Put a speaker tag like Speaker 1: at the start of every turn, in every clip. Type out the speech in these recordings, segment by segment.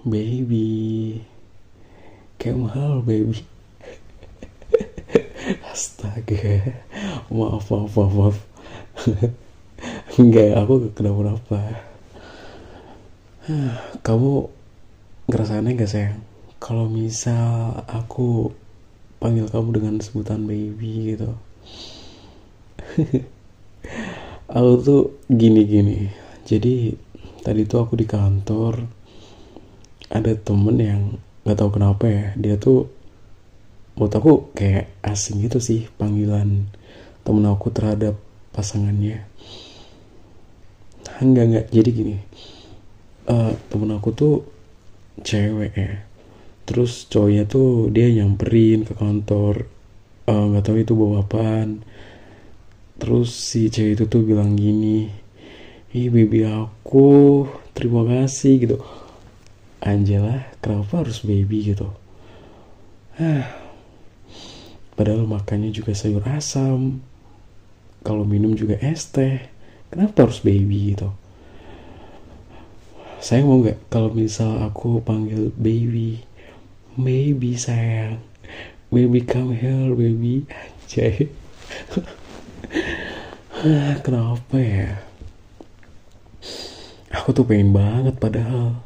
Speaker 1: Baby, kayak mahal baby. Astaga, maaf. Enggak, aku gak kenapa-napa. Kamu ngerasain gak sayang? Kalau misal aku panggil kamu dengan sebutan baby gitu. Aku tuh gini. Jadi tadi tuh aku di kantor, ada temen yang gak tahu kenapa ya, dia tuh menurut aku kayak asing gitu sih panggilan temen aku terhadap pasangannya. Enggak, jadi gini, temen aku tuh cewek ya, terus cowoknya tuh dia nyamperin ke kantor, nggak tahu itu bawa apaan. Terus si cewek itu tuh bilang gini, ih baby aku terima kasih gitu. Anjela, kenapa harus baby gitu? Padahal makannya juga sayur asam, kalau minum juga es teh, kenapa harus baby gitu? Saya mau nggak kalau misal aku panggil baby, baby sayang, baby come here baby, anjay. Kenapa ya? Aku tuh pengen banget, padahal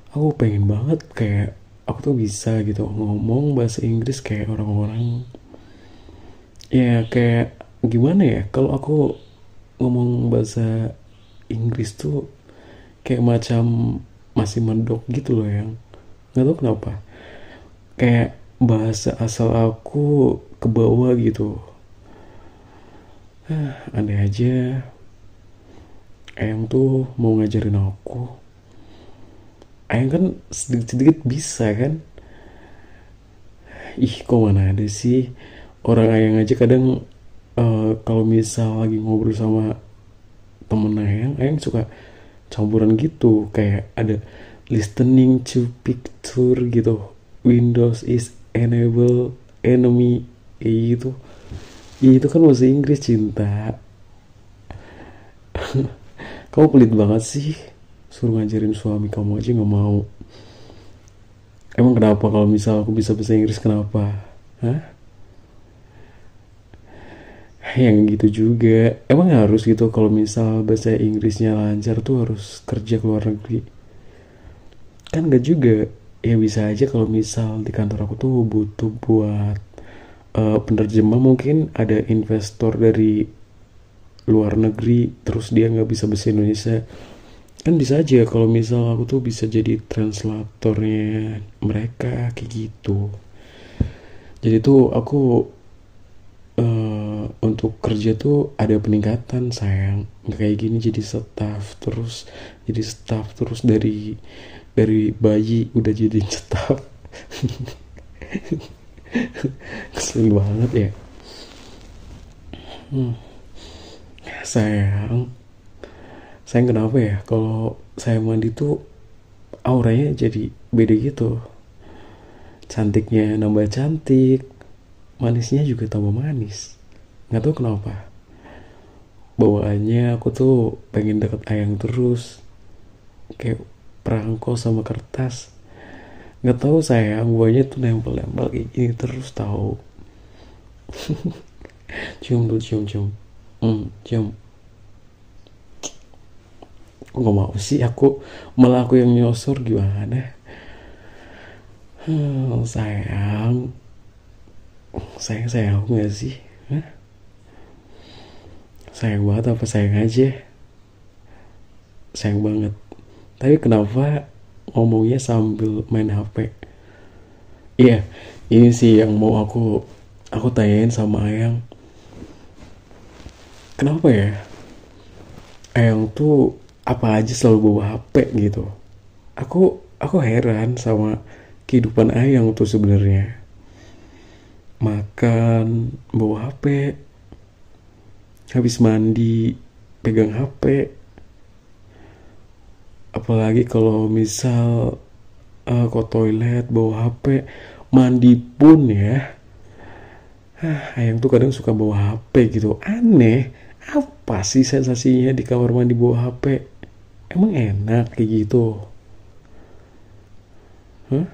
Speaker 1: aku pengen banget kayak aku tuh bisa gitu ngomong bahasa Inggris kayak orang-orang. Ya kayak gimana ya, kalau aku ngomong bahasa Inggris tuh kayak macam masih mendok gitu loh, yang nggak tahu kenapa kayak bahasa asal aku ke bawah gitu. Aneh aja, Ayang tuh mau ngajarin aku. Ayang kan sedikit-sedikit bisa kan. Ih, kok mana ada sih, orang Ayang aja kadang kalau misal lagi ngobrol sama temen Ayang suka campuran gitu, kayak ada listening to picture gitu, Windows is enable enemy, kayak gitu. Itu kan bahasa Inggris cinta. Kamu pelit banget sih, suruh ngajarin suami kamu aja nggak mau. Emang kenapa kalau misal aku bisa bahasa Inggris, kenapa? Hah? Yang gitu juga. Emang harus gitu kalau misal bahasa Inggrisnya lancar tuh harus kerja ke luar negeri? Kan gak juga. Ya bisa aja kalau misal di kantor aku tuh butuh buat penerjemah, mungkin ada investor dari luar negeri terus dia nggak bisa bahasa Indonesia, kan bisa aja kalau misal aku tuh bisa jadi translatornya mereka kayak gitu. Jadi tuh aku untuk kerja tuh ada peningkatan sayang, nggak kayak gini jadi staff terus dari bayi udah jadi staff. Kesel banget ya. sayang sayang kenapa ya kalau saya mandi tuh auranya jadi beda gitu, cantiknya nambah cantik, manisnya juga tambah manis, nggak tahu kenapa bawaannya aku tuh pengen deket Ayang terus, kayak perangko sama kertas. Nggak tahu sayang, buahnya tuh nempel-nempel kayak gini terus tahu. Cium dulu, cium. Cium. Nggak mau sih, aku malah aku yang nyosor gimana. Sayang, sayang aku nggak sih? Hah? Sayang banget apa sayang aja? Sayang banget. Tapi kenapa ngomongnya sambil main HP? Iya, ini sih yang mau aku tanyain sama Ayang. Kenapa ya Ayang tuh apa aja selalu bawa HP gitu? Aku heran sama kehidupan Ayang tuh sebenarnya. Makan bawa HP, habis mandi pegang HP, apalagi kalau misal ke toilet bawa HP, mandi pun ya. Ayang tuh kadang suka bawa HP gitu, aneh. Apa sih sensasinya di kamar mandi bawa HP? Emang enak kayak gitu? Hah?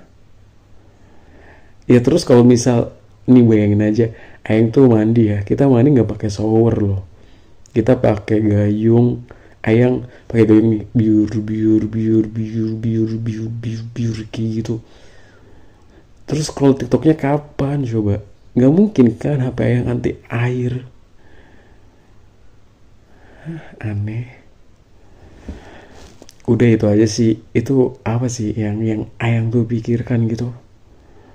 Speaker 1: Ya terus kalau misal, nih bayangin aja, Ayang tuh mandi ya, kita mandi nggak pakai shower loh, kita pakai gayung. Ayang pakai gayung nih, biur biur biur biur biur biur biur biur kayak gitu. Terus kalau TikToknya kapan coba? Nggak mungkin kan HP Ayang anti air. Aneh. Udah itu aja sih. Itu apa sih yang Ayang tuh pikirkan gitu?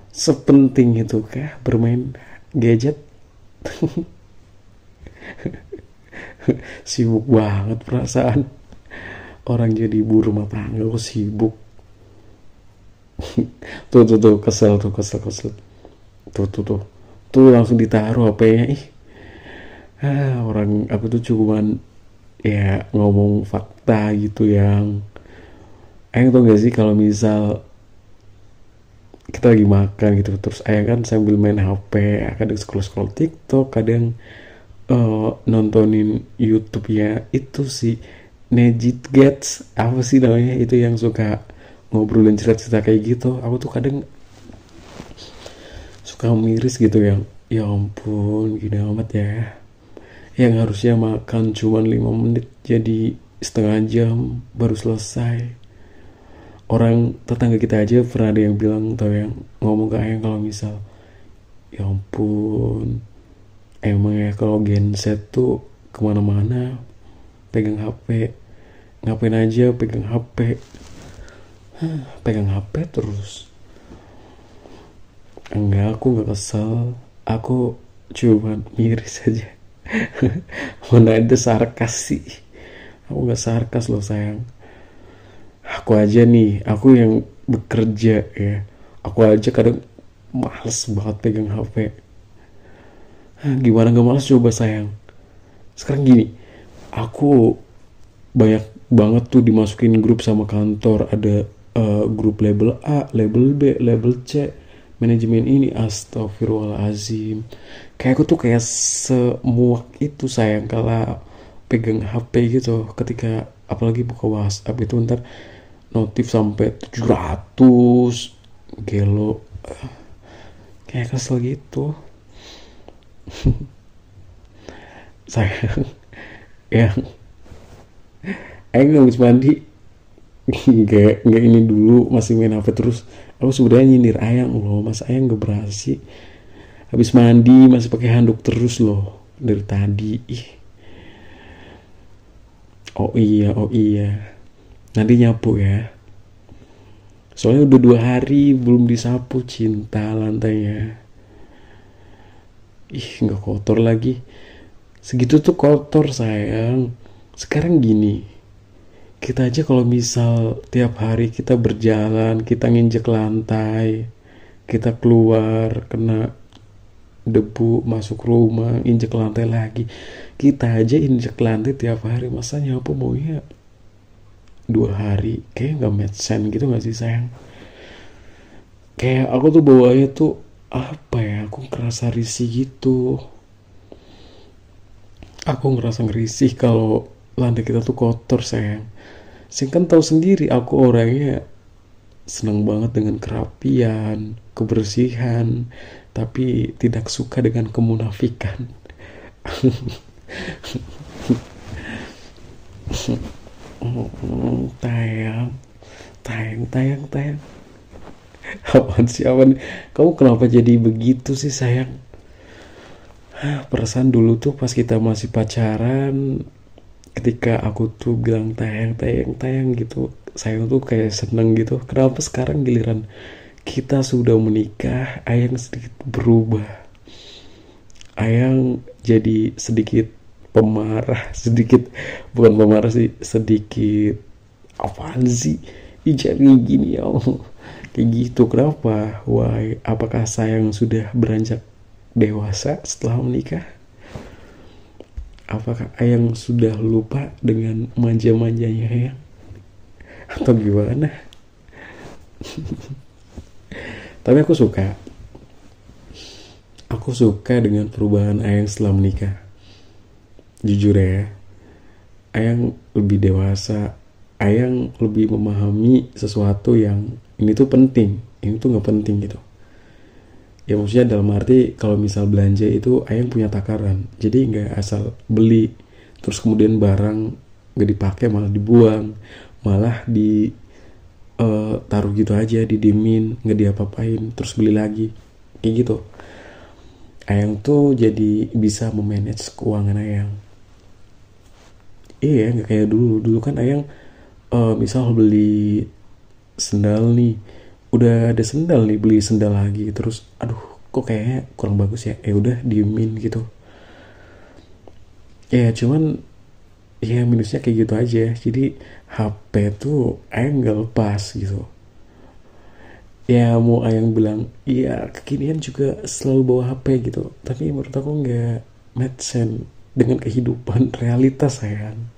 Speaker 1: Sepenting itu kah bermain gadget? Sibuk banget perasaan. Orang jadi ibu rumah tangga kok sibuk. Tuh kesel tuh, kesel. Tuh. Tuh langsung ditaruh HP-nya. Ih, orang aku tuh cuman ya ngomong fakta gitu yang Ayang tau gak sih kalau misal kita lagi makan gitu terus Ayang kan sambil main HP, kadang scroll TikTok, kadang nontonin YouTube ya itu si Nejit Gets apa sih namanya itu yang suka ngobrolin cerita-cerita kayak gitu. Aku tuh kadang suka miris gitu yang ya ampun gini amat ya, yang harusnya makan cuman 5 menit jadi setengah jam baru selesai. Orang tetangga kita aja pernah ada yang bilang tau, yang ngomong ke Ayang kalau misal ya ampun emang ya kalau Gen Z tuh kemana-mana pegang HP, ngapain aja pegang HP. Pegang HP terus. Enggak, aku nggak kesel, aku cuma miris aja. Mana ada sarkas sih, aku nggak sarkas loh sayang. Aku aja nih, aku yang bekerja ya, aku aja kadang males banget pegang HP. Gimana gak males coba sayang? Sekarang gini, aku banyak banget tuh dimasukin grup sama kantor. Ada grup label A, label B, label C, manajemen ini. Astagfirullahalazim, kayak aku tuh kayak semuak itu sayang kalau pegang HP gitu. Ketika apalagi buka WhatsApp itu ntar notif sampai 700 gelo, kayak kesel gitu. Sayang yang Aing habis mandi nggak ini dulu masih main HP terus. Aku sebenarnya nyindir Ayang loh, mas Ayang gak berhasil habis mandi masih pakai handuk terus loh dari tadi. Ih. Oh iya nanti nyapu ya, soalnya udah 2 hari belum disapu cinta lantainya. Ih nggak kotor lagi, segitu tuh kotor sayang. Sekarang gini, kita aja kalau misal tiap hari kita berjalan, kita nginjek lantai, kita keluar kena debu masuk rumah, injek lantai lagi, kita aja injek lantai tiap hari, masa nyapu maunya 2 hari? Kayak nggak make sense gitu nggak sih sayang? Kayak aku tuh bawanya tuh apa ya, aku ngerasa risih gitu. Aku ngerasa ngerisih kalau lantai kita tuh kotor sayang. Sing kan tahu sendiri aku orangnya seneng banget dengan kerapian, kebersihan, tapi tidak suka dengan kemunafikan. Tayang, tayang. Apaan sih, apaan? Kamu kenapa jadi begitu sih sayang? Perasaan dulu tuh pas kita masih pacaran, ketika aku tuh bilang tayang gitu, sayang tuh kayak seneng gitu. Kenapa sekarang giliran kita sudah menikah, Ayang sedikit berubah? Ayang jadi sedikit pemarah, sedikit, bukan pemarah sih, sedikit apaan sih? Jangan gini ya Allah. Kayak gitu, kenapa? Why? Apakah sayang sudah beranjak dewasa setelah menikah? Apakah Ayang sudah lupa dengan manja-manjanya Ayang? Atau gimana? Tapi aku suka. Aku suka dengan perubahan Ayang setelah menikah. Jujur ya, Ayang lebih dewasa. Ayang lebih memahami sesuatu yang ini tuh penting. ini tuh nggak penting gitu. Ya maksudnya dalam arti kalau misal belanja itu ayang punya takaran, jadi nggak asal beli terus kemudian barang nggak dipakai malah dibuang, malah di taruh gitu aja, didiemin, nggak diapa-apain, terus beli lagi kayak gitu. Ayang tuh jadi bisa memanage keuangan ayang. Iya, nggak kayak dulu. Dulu kan ayang misal beli sendal nih, udah ada sendal nih, beli sendal lagi, terus aduh kok kayaknya kurang bagus ya, udah diemin gitu. Ya cuman ya minusnya kayak gitu aja, jadi HP tuh ayang nggak lepas gitu. Ya mau ayang bilang iya kekinian juga selalu bawa HP gitu, tapi menurut aku nggak make sense dengan kehidupan realitas sayang.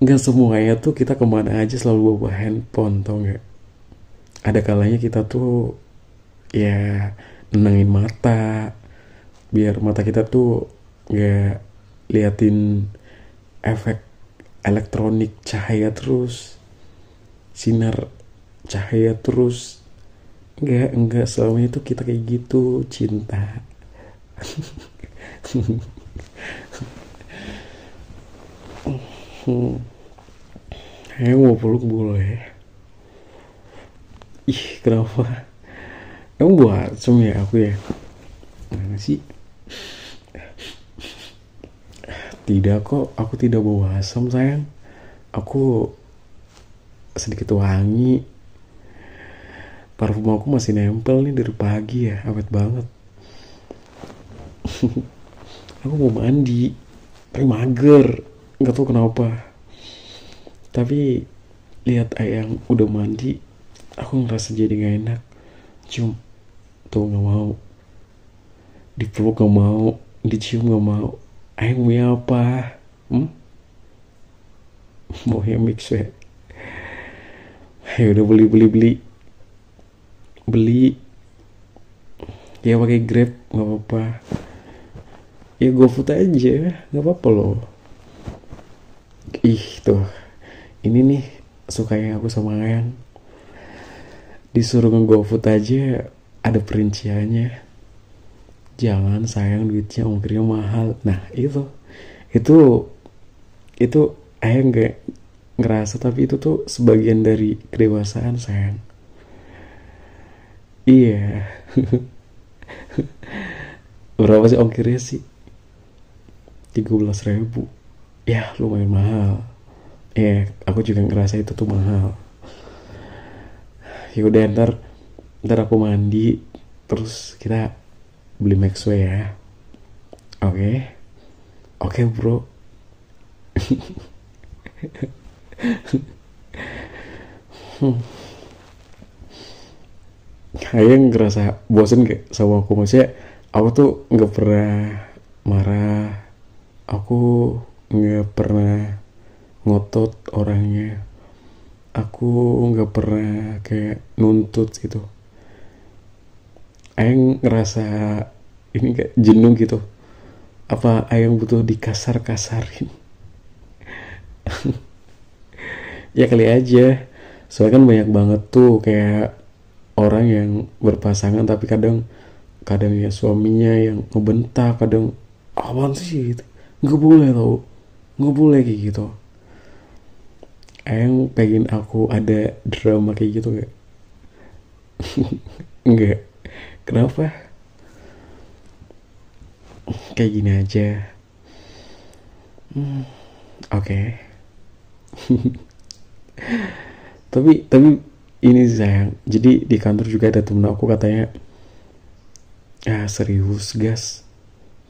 Speaker 1: Nggak semuanya tuh kita kemana aja selalu bawa handphone, tau nggak? Ada kalanya kita tuh ya nenangin mata, biar mata kita tuh nggak liatin efek elektronik cahaya terus, sinar cahaya terus. Enggak selamanya tuh kita kayak gitu, cinta. Ayo mau peluk boleh. Ih kenapa? Emang buat ya aku ya? Mana sih? Tidak kok, aku tidak bawa asam sayang. Aku sedikit wangi. Parfum aku masih nempel nih dari pagi ya, awet banget. Aku mau mandi, tapi mager, nggak tahu kenapa. Tapi lihat ayang udah mandi, aku ngerasa jadi nggak enak. Cium, tuh nggak mau. Dipeluk nggak mau, dicium nggak mau. Ayang mau apa? Hmm? Mau yang mix ya? Ayo udah beli ya pakai Grab nggak apa-apa, ya GoFood aja nggak apa-apa loh. Ih tuh, ini nih sukanya aku sama ayang, disuruh nge-GoFood aja ada perinciannya. Jangan sayang duitnya ongkirnya mahal. Nah itu ayang nggak ngerasa, tapi itu tuh sebagian dari kedewasaan sayang. Iya. Berapa sih ongkirnya sih? 13.000. Ya lumayan mahal. Aku juga ngerasa itu tuh mahal. Ya udah ntar aku mandi terus kita beli Maxway ya. Oke. Oke bro. Kayaknya ngerasa bosen gak sama aku, maksudnya aku tuh nggak pernah marah, aku nggak pernah ngotot orangnya, aku nggak pernah kayak nuntut gitu. Ayang ngerasa ini kayak jenuh gitu, apa ayang butuh dikasar-kasarin? Ya kali aja, soalnya kan banyak banget tuh kayak orang yang berpasangan tapi kadang kadang ya suaminya yang ngebentak, kadang apaan sih gitu, nggak boleh tau, nggak boleh kayak gitu. Ayang pengen aku ada drama kayak gitu gak? Enggak. Kenapa? Kayak gini aja. Oke. Tapi ini sayang. Jadi di kantor juga ada temen aku katanya, serius gas.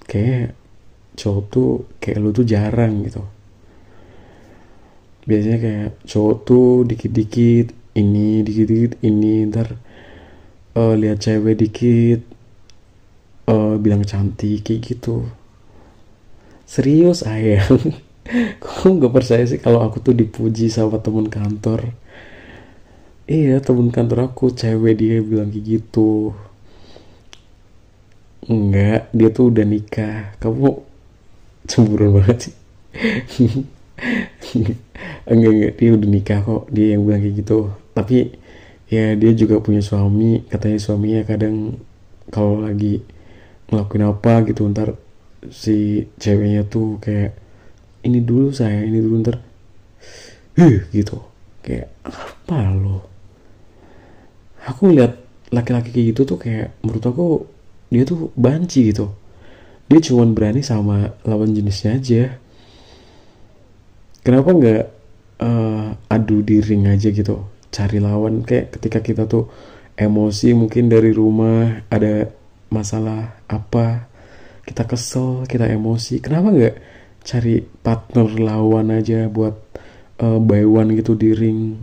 Speaker 1: Kayak cowok tuh kayak lu tuh jarang gitu. Biasanya kayak cowok tuh dikit-dikit ini, dikit-dikit ini, ntar lihat cewek dikit bilang cantik kayak gitu. Serius ayang. Kok nggak percaya sih kalau aku tuh dipuji sama temen kantor? Iya temen kantor aku cewek, dia bilang kayak gitu. Enggak, dia tuh udah nikah. Kamu cemburu banget sih. Enggak, dia udah nikah kok, dia yang bilang kayak gitu. Tapi Ya dia juga punya suami, katanya suaminya kadang kalau lagi ngelakuin apa gitu ntar si ceweknya tuh kayak ini dulu saya, ini dulu ntar gitu, kayak apa lo. Aku ngeliat laki-laki kayak gitu tuh kayak menurut aku dia tuh banci gitu, dia cuma berani sama lawan jenisnya aja. Kenapa nggak adu di ring aja gitu, cari lawan. Kayak ketika kita tuh emosi mungkin dari rumah ada masalah apa, kita kesel, kita emosi, kenapa nggak cari partner lawan aja buat buy one gitu di ring.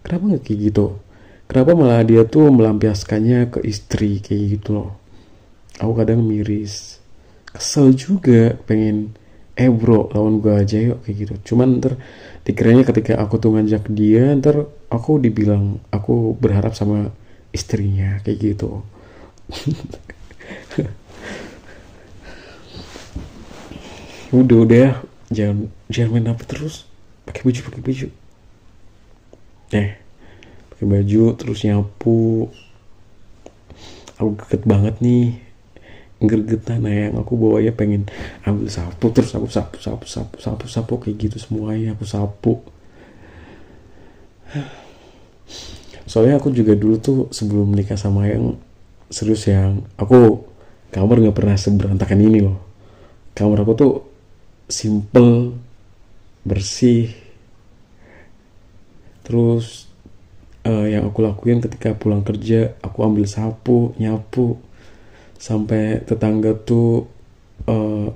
Speaker 1: Kenapa nggak kayak gitu, kenapa malah dia tuh melampiaskannya ke istri kayak gitu loh. Aku kadang miris, kesel juga, pengen bro lawan gue aja yuk kayak gitu. Cuman ntar dikiranya ketika aku tuh ngajak dia, ntar aku dibilang aku berharap sama istrinya kayak gitu. Udah jangan jangan main apa terus, pakai baju pakai baju terus nyapu. Aku greget banget nih, gergetan yang aku bawanya, pengen ambil sapu terus aku sapu kayak gitu semuanya aku sapu. Soalnya aku juga dulu tuh sebelum menikah sama yang serius, yang aku kamar nggak pernah seberantakan ini loh. Kamar aku tuh simple, bersih. Terus yang aku lakuin ketika pulang kerja, aku ambil sapu nyapu. Sampai tetangga tuh eh,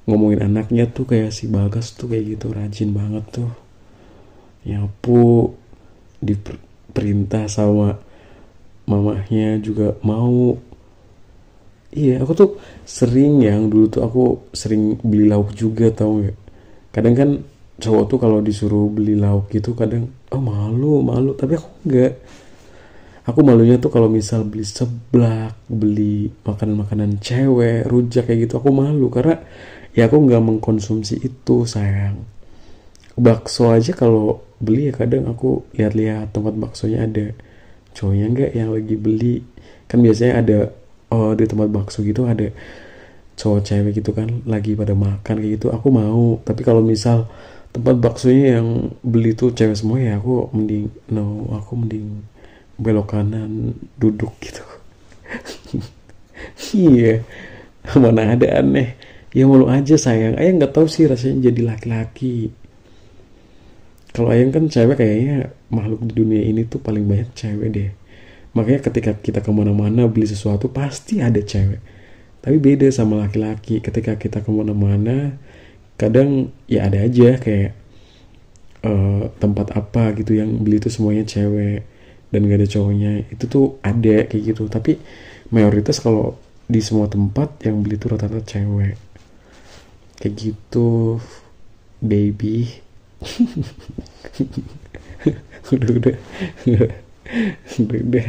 Speaker 1: ngomongin anaknya tuh kayak si Bagas tuh kayak gitu, rajin banget tuh nyapu, diperintah sama mamahnya juga mau. Iya, aku tuh sering, yang dulu tuh aku sering beli lauk juga, tau nggak. Kadang kan cowok tuh kalau disuruh beli lauk gitu kadang oh malu malu, tapi aku enggak. Aku malunya tuh kalau misal beli seblak, beli makanan-makanan cewek, rujak kayak gitu, aku malu karena ya aku nggak mengkonsumsi itu sayang. Bakso aja kalau beli ya kadang aku lihat-lihat tempat baksonya ada cowoknya nggak yang lagi beli. Kan biasanya ada, oh di tempat bakso gitu ada cowok cewek gitu kan lagi pada makan kayak gitu, aku mau. Tapi kalau misal tempat baksonya yang beli tuh cewek semua, ya aku mending no, aku mending belok kanan duduk gitu. Iya, mana ada aneh. Ya malu aja sayang, ayah nggak tahu sih rasanya jadi laki-laki. Kalau ayang kan cewek, kayaknya makhluk di dunia ini tuh paling banyak cewek deh. Makanya ketika kita kemana-mana beli sesuatu pasti ada cewek. Tapi beda sama laki-laki, ketika kita kemana-mana kadang ya ada aja kayak tempat apa gitu yang beli itu semuanya cewek dan gak ada cowoknya, itu tuh ada kayak gitu. Tapi mayoritas kalau di semua tempat yang beli itu rata-rata cewek kayak gitu, baby. udah udah udah